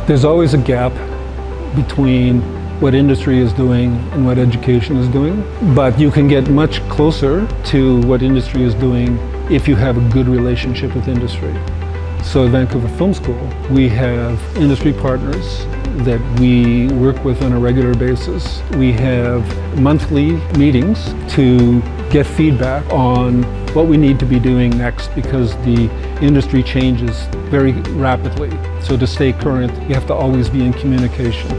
There's always a gap between what industry is doing and what education is doing, but you can get much closer to what industry is doing if you have a good relationship with industry. So at Vancouver Film School, we have industry partners that we work with on a regular basis. We have monthly meetings to get feedback on what we need to be doing next, because the industry changes very rapidly. So to stay current, you have to always be in communication.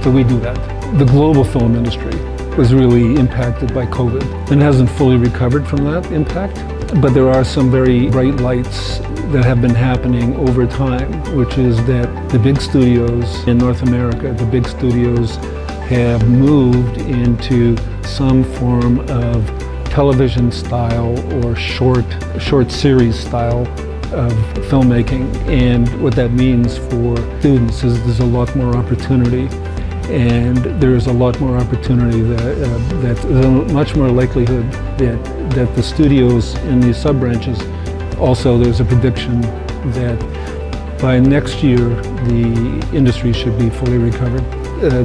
So we do that. The global film industry was really impacted by COVID and hasn't fully recovered from that impact. But there are some very bright lights that have been happening over time, which is that the big studios in North America, the big studios have moved into some form of television style or short series style of filmmaking. And what that means for students is there's a lot more opportunity. And there's a lot more opportunity that there's a much more likelihood that the studios in these sub-branches, also there's a prediction that by next year the industry should be fully recovered.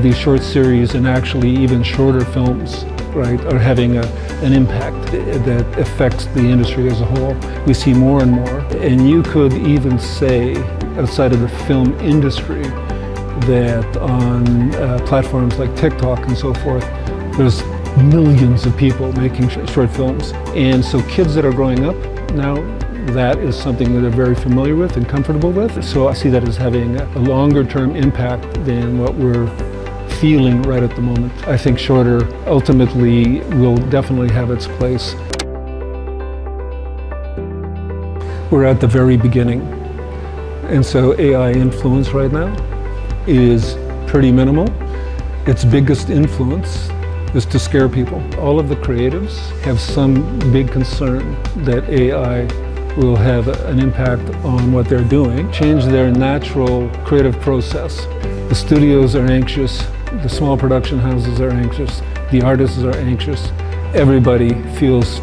These short series and actually even shorter films, right, are having an impact that affects the industry as a whole. We see more and more, and you could even say outside of the film industry that on platforms like TikTok and so forth, there's millions of people making short films. And so kids that are growing up now, that is something that they're very familiar with and comfortable with. So I see that as having a longer term impact than what we're feeling right at the moment. I think shorter ultimately will definitely have its place. We're at the very beginning. And so AI influence right now is pretty minimal. Its biggest influence is to scare people. All of the creatives have some big concern that AI will have an impact on what they're doing, change their natural creative process. The studios are anxious, the small production houses are anxious, the artists are anxious. Everybody feels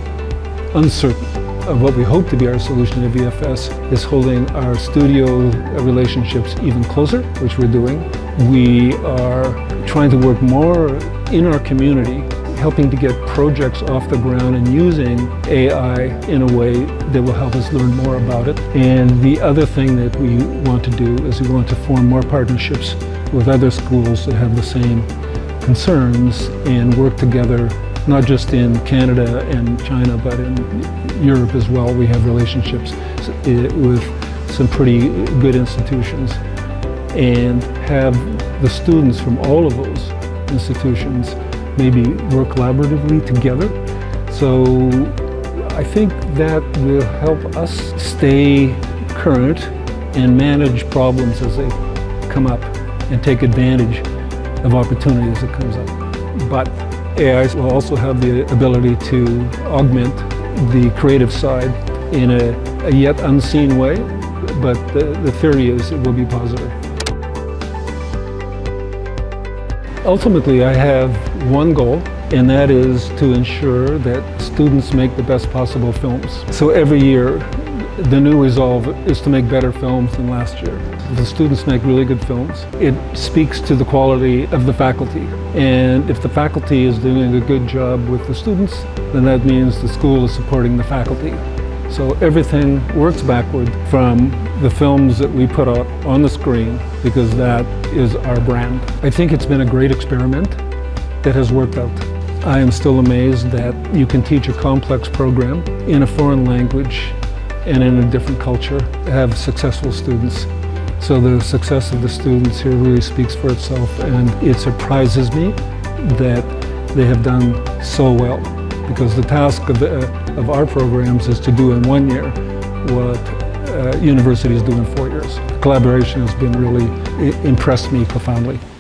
uncertain of what we hope to be our solution to VFS is holding our studio relationships even closer, which we're doing. We are trying to work more in our community, helping to get projects off the ground and using AI in a way that will help us learn more about it. And the other thing that we want to do is we want to form more partnerships with other schools that have the same concerns and work together, not just in Canada and China, but in Europe as well. We have relationships with some pretty good institutions and have the students from all of those institutions maybe work collaboratively together. So I think that will help us stay current and manage problems as they come up and take advantage of opportunities that comes up. But AI will also have the ability to augment the creative side in a yet unseen way, but the theory is it will be positive. Ultimately, I have one goal, and that is to ensure that students make the best possible films. So every year, the new resolve is to make better films than last year. If the students make really good films, it speaks to the quality of the faculty. And if the faculty is doing a good job with the students, then that means the school is supporting the faculty. So everything works backward from the films that we put out on the screen, because that is our brand. I think it's been a great experiment that has worked out. I am still amazed that you can teach a complex program in a foreign language and in a different culture, have successful students. So the success of the students here really speaks for itself, and it surprises me that they have done so well, because the task of our programs is to do in 1 year what universities do in 4 years. The collaboration has been really impressed me profoundly.